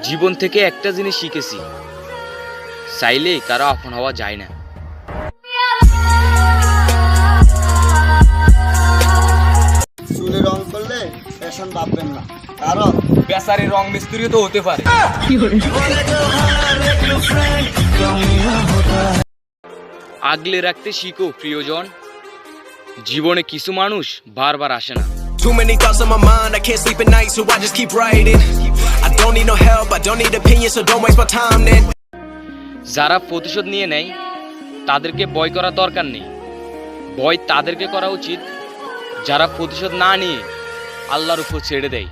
জীবন থেকে একটা জিনিস শিখেছি, চাইলে কারো আপন হওয়া যায় না। চুলে রং করলে ফ্যাশন ভাববেন না, কারণ বেচারি রং মিস্ত্রিও তো হতে পারে। আগলে রাখতে শিখো প্রিয়জন, জীবনে কিছু মানুষ বারবার আসে না। Too many thoughts on my mind, I can't sleep at night, so I just keep writing. I don't need no help, I don't need opinions, so don't waste my time then. যারা প্রতিশোধ নিয়ে নেয় তাদেরকে ভয় করার দরকার নেই, ভয় তাদেরকে করা উচিত যারা প্রতিশোধ না নিয়ে আল্লাহর উপর ছেড়ে দেয়।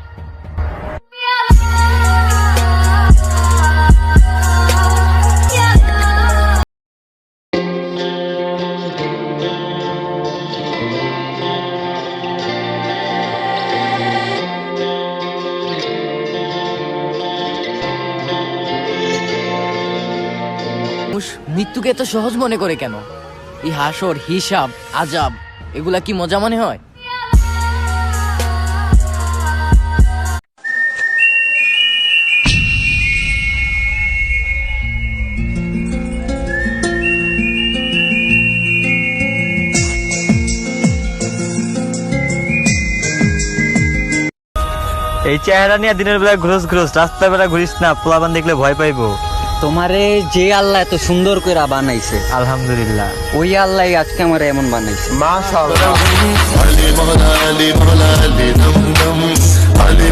মানুষ মৃত্যুকে এত সহজ মনে করে কেন? এই হাসর, হিসাব, আজাব এগুলা কি মজা মনে হয়? এই চেহারা নিয়ে দিনের বেলা ঘুরোস, রাস্তার বেলা ঘুরিস না, পোলাপান দেখলে ভয় পাইবো। তোমারে যে আল্লাহ এত সুন্দর করে বানাইছে, আলহামদুলিল্লাহ। ওই আল্লাহ আজকে আমার এমন বানাইছে। মাশাআল্লাহ। علي مغلى علي مغلى علي دم دم علي